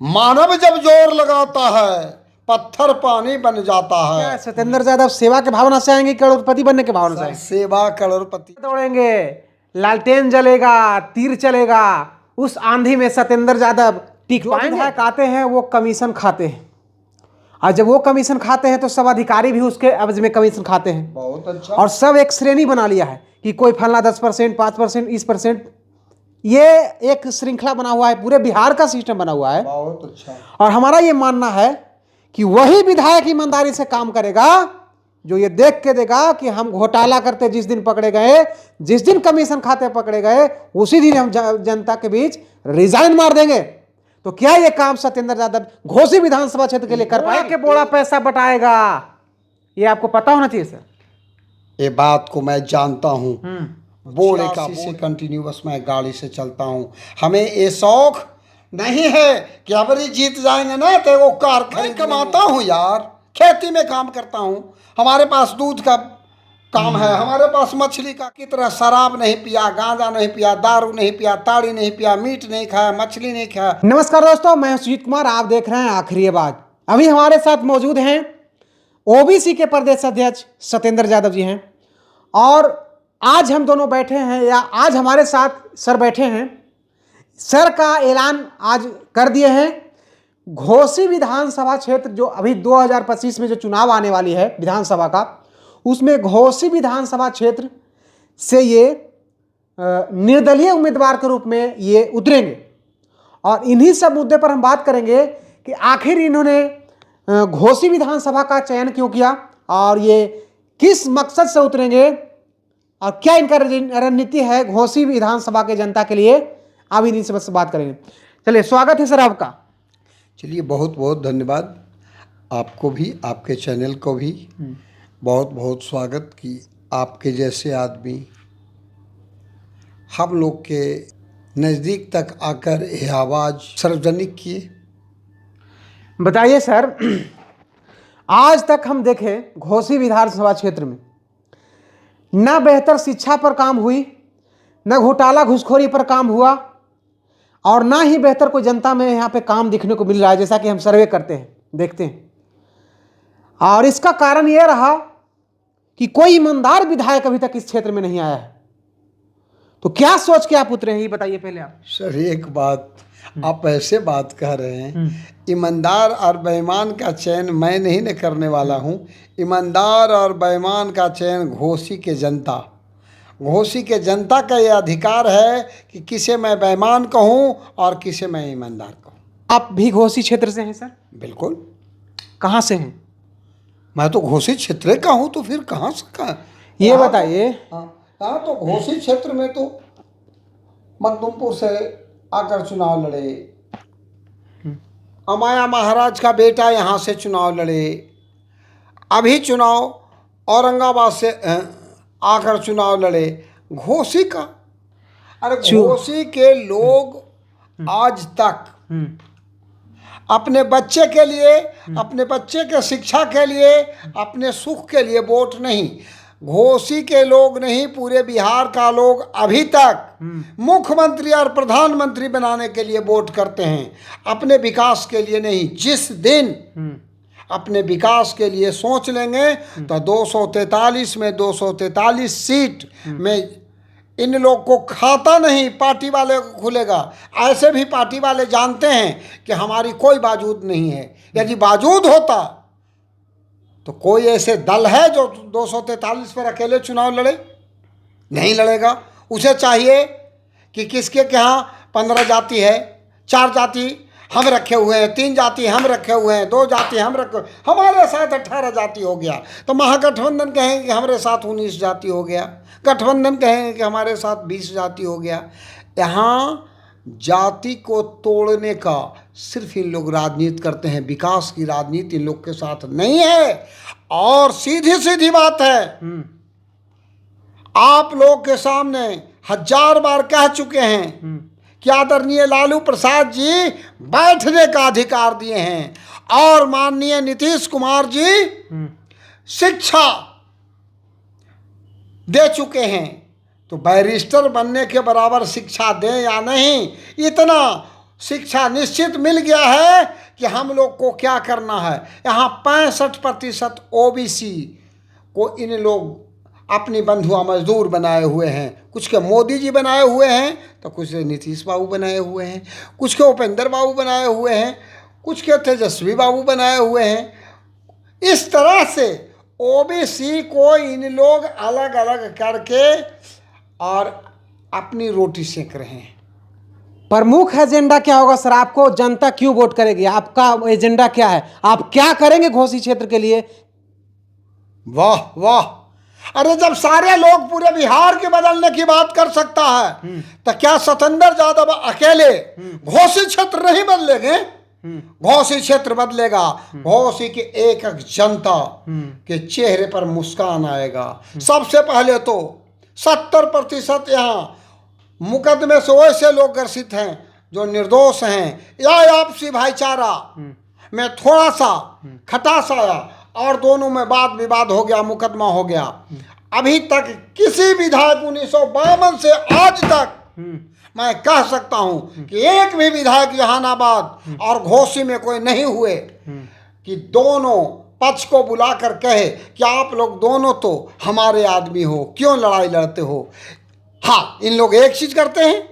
मानव जब जोर लगाता है पत्थर पानी बन जाता क्या है। सत्येंद्र यादव सेवा के भावना से आएंगे, करोड़पति बनने के भावना से आएंगे? सेवा करोड़पति। दौड़ेंगे, लालटेन जलेगा, तीर चलेगा, उस आंधी में सत्येंद्र यादव टिक पाएंगे? विधायक आते हैं वो कमीशन खाते हैं, और जब वो कमीशन खाते हैं तो सब अधिकारी भी उसके एवज में कमीशन खाते हैं। बहुत अच्छा। और सब एक श्रेणी बना लिया है कि कोई फलना 10%, 5%, 20%, ये एक श्रृंखला बना हुआ है, पूरे बिहार का सिस्टम बना हुआ है। बहुत अच्छा। और हमारा ये मानना है कि वही विधायक ईमानदारी से काम करेगा जो ये देख के देगा कि हम घोटाला करते जिस दिन पकड़े गए, जिस दिन कमीशन खाते पकड़े गए, उसी दिन हम जनता के बीच रिजाइन मार देंगे। तो क्या ये काम सत्येंद्र यादव घोसी विधानसभा क्षेत्र के लिए कर पाएंगे? के बोड़ा पैसा बटाएगा, ये आपको पता होना चाहिए सर। ये बात को मैं जानता हूँ। बोले का से कंटिन्यूअस मैं गाड़ी से चलता हूँ। हमें ये शौक नहीं है कि हमारी जीत जाएंगे ना तो वो कार खरीद कमाता हूँ यार, खेती में काम करता हूँ। हमारे पास दूध का काम है, हमारे पास मछली का की तरह शराब नहीं पिया, गांजा नहीं पिया, दारू नहीं पिया, ताड़ी नहीं पिया, मीट नहीं खाया, मछली नहीं खाया। नमस्कार दोस्तों, मैं सुजीत कुमार, आप देख रहे हैं आखिरी बात। अभी हमारे साथ मौजूद हैं ओबीसी के प्रदेश अध्यक्ष सत्येंद्र यादव जी हैं, और आज हम दोनों बैठे हैं, या आज हमारे साथ सर बैठे हैं। सर का ऐलान आज कर दिए हैं, घोसी विधानसभा क्षेत्र जो अभी 2025 में जो चुनाव आने वाली है विधानसभा का, उसमें घोसी विधानसभा क्षेत्र से ये निर्दलीय उम्मीदवार के रूप में ये उतरेंगे। और इन्हीं सब मुद्दे पर हम बात करेंगे कि आखिर इन्होंने घोसी विधानसभा का चयन क्यों किया, और ये किस मकसद से उतरेंगे, और क्या इनका रणनीति है घोसी विधानसभा के जनता के लिए। अब इन्हीं से बात करेंगे। चलिए, स्वागत है सर आपका। चलिए, बहुत बहुत धन्यवाद आपको भी, आपके चैनल को भी बहुत बहुत स्वागत कि आपके जैसे आदमी हम लोग के नज़दीक तक आकर यह आवाज़ सार्वजनिक किए। बताइए सर, आज तक हम देखें घोसी विधानसभा क्षेत्र में न बेहतर शिक्षा पर काम हुई, न घोटाला घुसखोरी पर काम हुआ, और ना ही बेहतर कोई जनता में यहाँ पे काम दिखने को मिल रहा है, जैसा कि हम सर्वे करते हैं, देखते हैं। और इसका कारण यह रहा कि कोई ईमानदार विधायक अभी तक इस क्षेत्र में नहीं आया है। तो क्या सोच के आप उतरे हैं, ये बताइए पहले आप। सर, एक बात, आप ऐसे बात कह रहे हैं, ईमानदार और बेईमान का चयन मैं नहीं न करने वाला हूँ। ईमानदार और बेईमान का चयन घोसी के जनता का ये अधिकार है कि किसे मैं बेईमान कहूँ और किसे मैं ईमानदार कहूँ। आप भी घोसी क्षेत्र से हैं सर? बिल्कुल। कहाँ से हैं? मैं तो घोसी क्षेत्र का हूँ, तो फिर कहाँ से कहाँ? ये बताइए। हाँ, तो घोसी क्षेत्र में तो मखदूमपुर से आकर चुनाव लड़े, अमाया महाराज का बेटा यहाँ से चुनाव लड़े, अभी चुनाव औरंगाबाद से आकर चुनाव लड़े। घोसी का, अरे घोसी के लोग आज तक अपने बच्चे के लिए, अपने बच्चे के शिक्षा के लिए, अपने सुख के लिए वोट नहीं, घोसी के लोग नहीं, पूरे बिहार का लोग अभी तक मुख्यमंत्री और प्रधानमंत्री बनाने के लिए वोट करते हैं, अपने विकास के लिए नहीं। जिस दिन अपने विकास के लिए सोच लेंगे तो 243 में 243 सीट में इन लोग को खाता नहीं, पार्टी वाले को खुलेगा। ऐसे भी पार्टी वाले जानते हैं कि हमारी कोई बाजूद नहीं है। यदि बाजूद होता तो कोई ऐसे दल है जो 243 पर अकेले चुनाव लड़े? नहीं लड़ेगा। उसे चाहिए कि किसके यहाँ 15 जाति है, 4 जाति हम रखे हुए हैं, 3 जाति हम रखे हुए हैं, 2 जाति हम रखे, हमारे साथ 18 जाति हो गया। तो महागठबंधन कहेंगे कि हमारे साथ 19 जाति हो गया, गठबंधन कहेंगे कि हमारे साथ 20 जाति हो गया। यहाँ जाति को तोड़ने का सिर्फ इन लोग राजनीति करते हैं, विकास की राजनीति इन लोग के साथ नहीं है। और सीधी सीधी बात है, आप लोग के सामने 1000 बार कह चुके हैं कि आदरणीय लालू प्रसाद जी बैठने का अधिकार दिए हैं, और माननीय नीतीश कुमार जी शिक्षा दे चुके हैं। तो बैरिस्टर बनने के बराबर शिक्षा दें या नहीं, इतना शिक्षा निश्चित मिल गया है कि हम लोग को क्या करना है। यहाँ 65% ओबीसी को इन लोग अपनी बंधुआ मजदूर बनाए हुए हैं। कुछ के मोदी जी बनाए हुए हैं, तो कुछ के नीतीश बाबू बनाए हुए हैं, कुछ के उपेंद्र बाबू बनाए हुए हैं, कुछ के तेजस्वी बाबू बनाए हुए हैं। इस तरह से ओबीसी को इन लोग अलग अलग करके और अपनी रोटी सेक रहे हैं। प्रमुख एजेंडा क्या होगा सर? आपको जनता क्यों वोट करेगी? आपका एजेंडा क्या है? आप क्या करेंगे घोसी क्षेत्र के लिए? वाह वाह, अरे जब सारे लोग पूरे बिहार के बदलने की बात कर सकता है, तो क्या सतेंद्र यादव अकेले घोसी क्षेत्र नहीं बदलेंगे? घोसी क्षेत्र बदलेगा। घोसी की एक एक जनता के चेहरे पर मुस्कान आएगा। सबसे पहले तो 70% यहाँ मुकदमे से वैसे लोग ग्रसित हैं जो निर्दोष हैं, या आपसी भाईचारा में थोड़ा सा खटास आया और दोनों में वाद विवाद हो गया, मुकदमा हो गया। अभी तक किसी विधायक 1952 से आज तक मैं कह सकता हूं कि एक भी विधायक जहानाबाद और घोसी में कोई नहीं हुए कि दोनों पक्ष को बुलाकर कहे कि आप लोग दोनों तो हमारे आदमी हो, क्यों लड़ाई लड़ते हो। हाँ, इन लोग एक चीज करते हैं,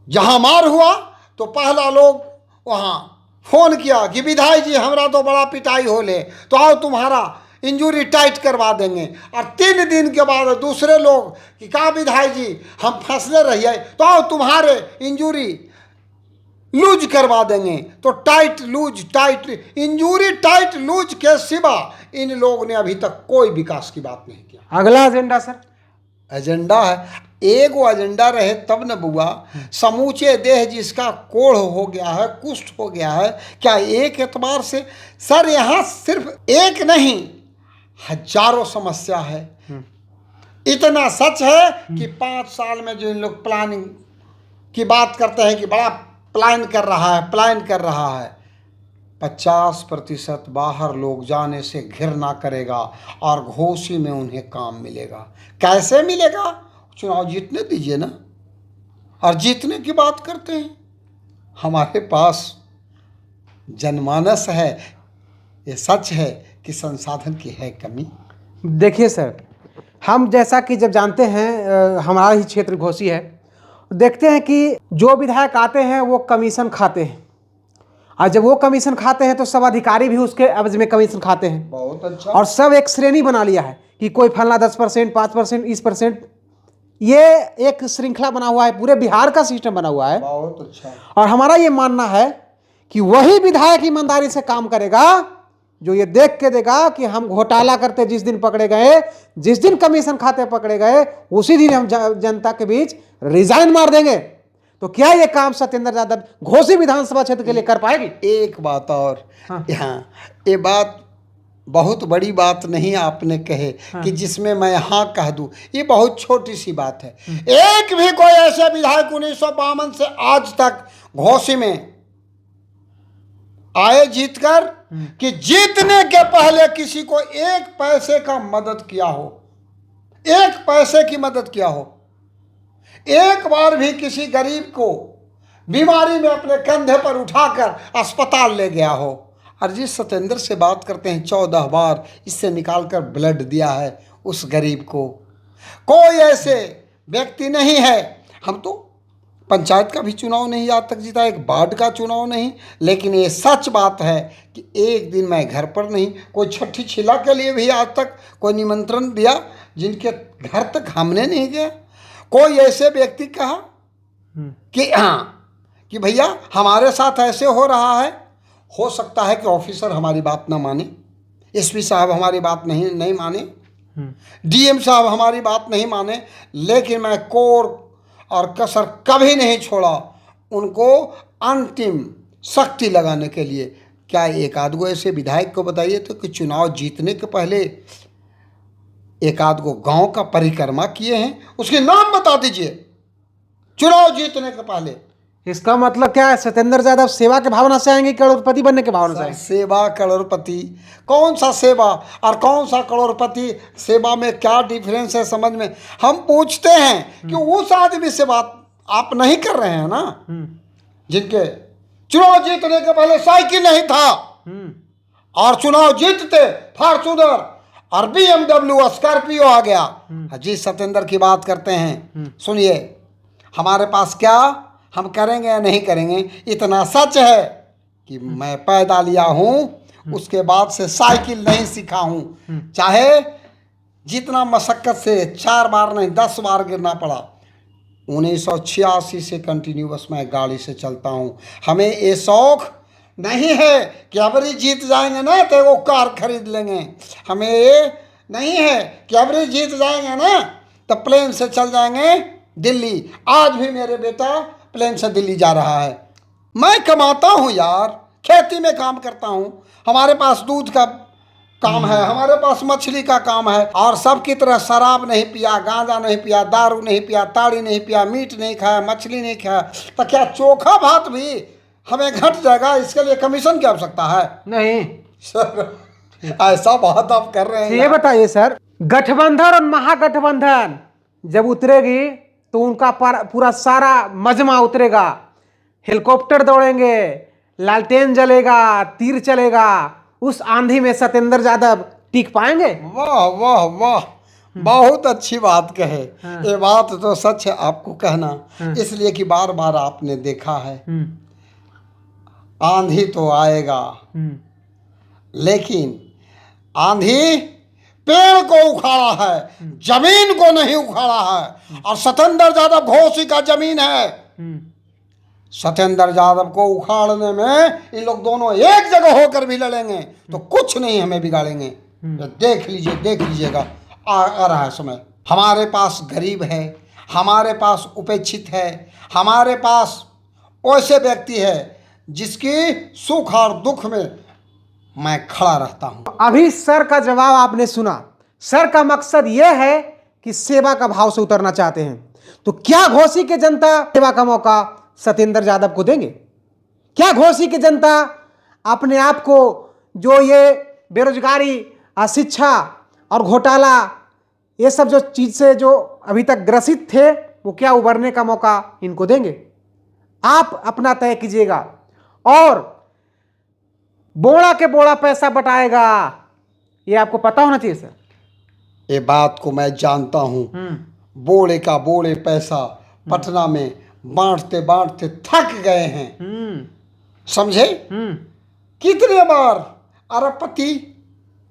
जहां मार हुआ तो पहला लोग वहां फोन किया कि विधायक जी हमरा तो बड़ा पिटाई हो ले, तो आओ तुम्हारा इंजूरी टाइट करवा देंगे। और 3 दिन के बाद दूसरे लोग कि कहा विधायक जी हम फंसले रहिए, तो आओ तुम्हारे इंजूरी लूज करवा देंगे। तो tight loose tight injury tight loose के सिवा इन लोगों ने अभी तक कोई विकास की बात नहीं किया। अगला एजेंडा सर? एजेंडा है, एगो एजेंडा रहे तब न बुआ। समूचे देह जिसका कोढ़ हो गया है, कुष्ठ हो गया है, क्या एक एतबार से सर यहाँ सिर्फ एक नहीं हजारों समस्या है। इतना सच है कि 5 साल में जो इन लोग प्लानिंग की बात करते हैं कि बड़ा प्लान कर रहा है, 50% बाहर लोग जाने से घृणा करेगा और घोसी में उन्हें काम मिलेगा। कैसे मिलेगा? चुनाव जीतने दीजिए ना। और जीतने की बात करते हैं, हमारे पास जनमानस है, ये सच है कि संसाधन की है कमी। देखिए सर, हम जैसा कि जब जानते हैं हमारा ही क्षेत्र घोसी है, देखते हैं कि जो विधायक आते हैं वो कमीशन खाते हैं, और जब वो कमीशन खाते हैं तो सब अधिकारी भी उसके एवज में कमीशन खाते हैं। बहुत अच्छा। और सब एक श्रेणी बना लिया है कि कोई फलना 10%, 5%, 20%, ये एक श्रृंखला बना हुआ है, पूरे बिहार का सिस्टम बना हुआ है। बहुत अच्छा। और हमारा ये मानना है कि वही विधायक ईमानदारी से काम करेगा जो ये देख के देगा कि हम घोटाला करते जिस दिन पकड़े गए, जिस दिन कमीशन खाते पकड़े गए, उसी दिन हम जनता के बीच रिजाइन मार देंगे। तो क्या ये काम सत्येंद्र यादव घोसी विधानसभा क्षेत्र के लिए कर पाएगी? एक बात और, हाँ। यहाँ ये बात बहुत बड़ी बात नहीं आपने कहे कि जिसमें मैं हाँ कह दूं, ये बहुत छोटी सी बात है। एक भी कोई ऐसे विधायक 1952 से आज तक घोसी में आए जीतकर कि जीतने के पहले किसी को 1 पैसे का मदद किया हो, 1 पैसे की मदद किया हो, एक बार भी किसी गरीब को बीमारी में अपने कंधे पर उठाकर अस्पताल ले गया हो। और जिस सतेंद्र से बात करते हैं 14 बार इससे निकालकर ब्लड दिया है उस गरीब को, कोई ऐसे व्यक्ति नहीं है। हम तो पंचायत का भी चुनाव नहीं आज तक जीता, एक वार्ड का चुनाव नहीं, लेकिन ये सच बात है कि एक दिन मैं घर पर नहीं, कोई छठी छिला के लिए भी आज तक कोई निमंत्रण दिया जिनके घर तक हमने नहीं गया। कोई ऐसे व्यक्ति कहा कि हाँ कि भैया हमारे साथ ऐसे हो रहा है। हो सकता है कि ऑफिसर हमारी बात ना माने, एसपी साहब हमारी बात नहीं माने, डीएम साहब हमारी बात नहीं माने, लेकिन मैं कोर और कसर कभी नहीं छोड़ा उनको अंतिम शक्ति लगाने के लिए। क्या एक आध गो ऐसे विधायक को बताइए तो कि चुनाव जीतने के पहले एक आध गो गांव का परिक्रमा किए हैं, उसके नाम बता दीजिए चुनाव जीतने के पहले। इसका मतलब क्या है? सत्येंद्र यादव सेवा के भावना से आएंगे, करोड़पति बनने के भावना से आएंगे? सेवा करोड़पति, कौन सा सेवा और कौन सा करोड़पति? सेवा में क्या डिफरेंस है समझ में? हम पूछते हैं कि उस आदमी से बात आप नहीं कर रहे हैं ना, जिनके चुनाव जीतने के पहले साइकिल नहीं था और चुनाव जीतते फॉर्च्यूनर और BMW स्कॉर्पियो आ गया। जी सतेंद्र की बात करते हैं, सुनिए, हमारे पास क्या हम करेंगे या नहीं करेंगे, इतना सच है कि मैं पैदा लिया हूँ, उसके बाद से साइकिल नहीं सीखा हूँ, चाहे जितना मशक्क़त से 4 बार नहीं 10 बार गिरना पड़ा। 1986 से कंटिन्यूअस मैं गाड़ी से चलता हूँ। हमें ये शौक़ नहीं है कि अबरी जीत जाएंगे ना तो वो कार खरीद लेंगे, हमें ये नहीं है कि अबरी जीत जाएंगे ना तो प्लेन से चल जाएंगे दिल्ली। आज भी मेरे बेटा प्लेन से दिल्ली जा रहा है। मैं कमाता हूँ यार, खेती में काम करता हूँ, हमारे पास दूध का काम है, हमारे पास मछली का काम है, और सबकी तरह शराब नहीं पिया, गांजा नहीं पिया, दारू नहीं पिया, ताड़ी नहीं पिया, मीट नहीं खाया, मछली नहीं खाया, तो क्या चोखा भात भी हमें घट जाएगा? इसके लिए कमीशन की आवश्यकता है? नहीं सर ऐसा बात आप कर रहे हैं। ये बताइए सर, गठबंधन और महागठबंधन जब उतरेगी तो उनका पूरा सारा मजमा उतरेगा, हेलीकॉप्टर दौड़ेंगे, लालटेन जलेगा, तीर चलेगा, उस आंधी में सतेंद्र यादव टिक पाएंगे? वाह वाह वाह, बहुत अच्छी बात कहे। ये बात तो सच है आपको कहना, इसलिए कि बार बार आपने देखा है आंधी तो आएगा, लेकिन आंधी पेड़ को उखाड़ा है, जमीन को नहीं उखाड़ा है। और सतेंद्र यादव घोसी का जमीन है, सतेंद्र यादव को उखाड़ने में इन लोग दोनों एक जगह होकर भी लड़ेंगे तो कुछ नहीं हमें बिगाड़ेंगे। देख लीजिएगा आ रहा है समय। हमारे पास गरीब है, हमारे पास उपेक्षित है, हमारे पास ऐसे व्यक्ति है जिसकी सुख और दुख में मैं खड़ा रहता हूं। अभी सर का जवाब आपने सुना। सर का मकसद यह है कि सेवा का भाव से उतरना चाहते हैं। तो क्या घोसी की जनता सेवा का मौका सतेंद्र यादव को देंगे? क्या घोसी की जनता अपने आप को जो ये बेरोजगारी, अशिक्षा और घोटाला, ये सब जो चीज से जो अभी तक ग्रसित थे, वो क्या उभरने का मौका इनको देंगे? आप अपना तय कीजिएगा। और बोड़ा के बोड़ा पैसा बटाएगा, ये आपको पता होना चाहिए सर। ये बात को मैं जानता हूं। बोड़े का बोड़े पैसा पटना में बांटते बांटते थक गए हैं, समझे? कितने बार अरबपति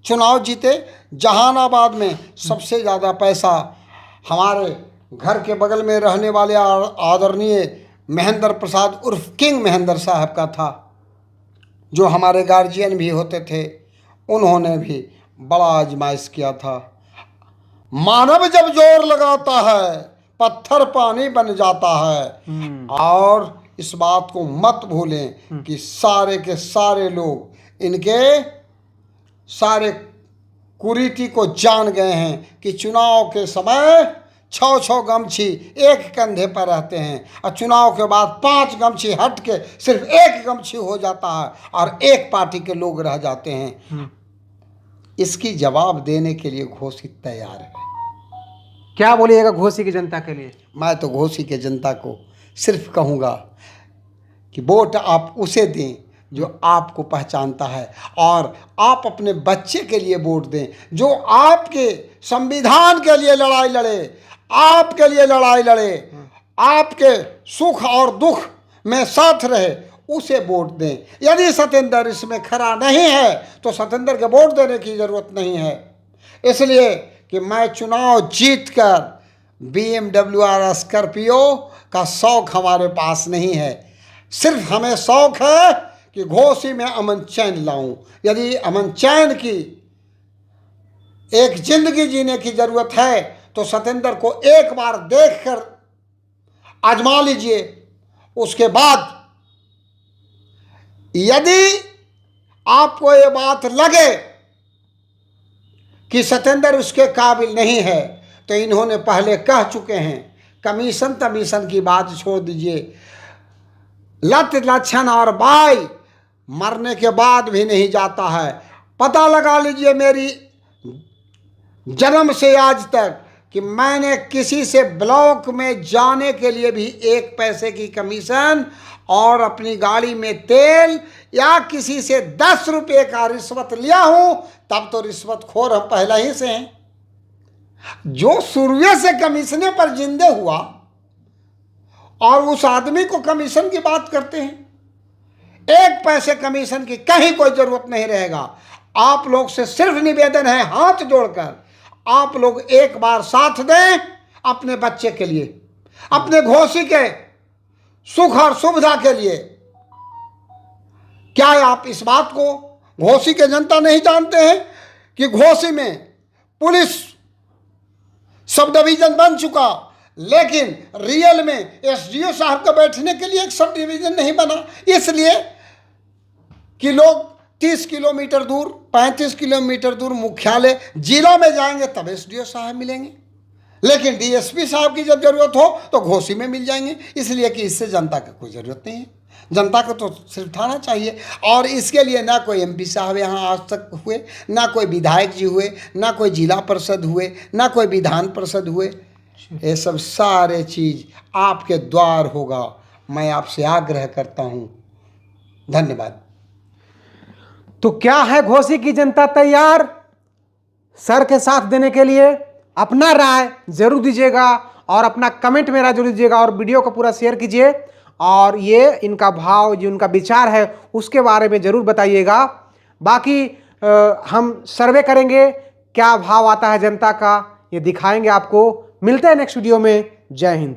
चुनाव जीते। जहानाबाद में सबसे ज़्यादा पैसा हमारे घर के बगल में रहने वाले आदरणीय महेंद्र प्रसाद उर्फ किंग महेंद्र साहब का था, जो हमारे गार्जियन भी होते थे। उन्होंने भी बड़ा आजमाइश किया था। मानव जब जोर लगाता है पत्थर पानी बन जाता है। और इस बात को मत भूलें कि सारे के सारे लोग इनके सारे कुरीति को जान गए हैं कि चुनाव के समय 6 गमछी एक कंधे पर रहते हैं और चुनाव के बाद 5 गमछी हट के सिर्फ एक गमछी हो जाता है और एक पार्टी के लोग रह जाते हैं। इसकी जवाब देने के लिए घोसी तैयार है। क्या बोलिएगा घोसी की जनता के लिए? मैं तो घोसी के जनता को सिर्फ कहूँगा कि वोट आप उसे दें जो आपको पहचानता है, और आप अपने बच्चे के लिए वोट दें जो आपके संविधान के लिए लड़ाई लड़े, आपके लिए लड़ाई लड़े, आपके सुख और दुख में साथ रहे, उसे वोट दें। यदि सतेंद्र इसमें खरा नहीं है तो सतेंद्र के वोट देने की ज़रूरत नहीं है। इसलिए कि मैं चुनाव जीतकर BMW और स्कॉर्पियो का शौक़ हमारे पास नहीं है। सिर्फ हमें शौक़ है कि घोसी में अमन चैन लाऊं। यदि अमन चैन की एक जिंदगी जीने की ज़रूरत है तो सतेंद्र को एक बार देखकर आजमा लीजिए। उसके बाद यदि आपको ये बात लगे कि सतेंद्र उसके काबिल नहीं है तो इन्होंने पहले कह चुके हैं, कमीशन तमीशन की बात छोड़ दीजिए। लत लक्षण और बाई मरने के बाद भी नहीं जाता है। पता लगा लीजिए मेरी जन्म से आज तक कि मैंने किसी से ब्लॉक में जाने के लिए भी 1 पैसे की कमीशन और अपनी गाड़ी में तेल या किसी से 10 रुपये का रिश्वत लिया हूं, तब तो रिश्वतखोर हम पहले ही से हैं। जो शुरू से कमीशने पर जिंदे हुआ और उस आदमी को कमीशन की बात करते हैं, एक पैसे कमीशन की कहीं कोई जरूरत नहीं रहेगा। आप लोग से सिर्फ निवेदन है, हाथ जोड़कर आप लोग एक बार साथ दें अपने बच्चे के लिए, अपने घोसी के सुख और सुविधा के लिए। क्या आप इस बात को घोसी के जनता नहीं जानते हैं कि घोसी में पुलिस सब डिवीजन बन चुका, लेकिन रियल में एसडीओ साहब का बैठने के लिए एक सब डिवीजन नहीं बना, इसलिए कि लोग 30 किलोमीटर दूर, 35 किलोमीटर दूर मुख्यालय जिलों में जाएंगे तब एसडीओ साहब मिलेंगे, लेकिन डीएसपी साहब की जब जरूरत हो तो घोसी में मिल जाएंगे। इसलिए कि इससे जनता की कोई ज़रूरत नहीं है, जनता को तो सिर्फ थाना चाहिए। और इसके लिए ना कोई एमपी साहब यहाँ आज तक हुए, ना कोई विधायक जी हुए, ना कोई जिला परिषद हुए, ना कोई विधान परिषद हुए। ये सब सारे चीज़ आपके द्वार होगा। मैं आपसे आग्रह करता हूँ। धन्यवाद। तो क्या है, घोसी की जनता तैयार सर के साथ देने के लिए? अपना राय जरूर दीजिएगा और अपना कमेंट मेरा जरूर दीजिएगा और वीडियो को पूरा शेयर कीजिए और ये इनका भाव, जो इनका विचार है उसके बारे में जरूर बताइएगा। बाकी हम सर्वे करेंगे, क्या भाव आता है जनता का ये दिखाएंगे आपको। मिलते हैं नेक्स्ट वीडियो में। जय हिंद।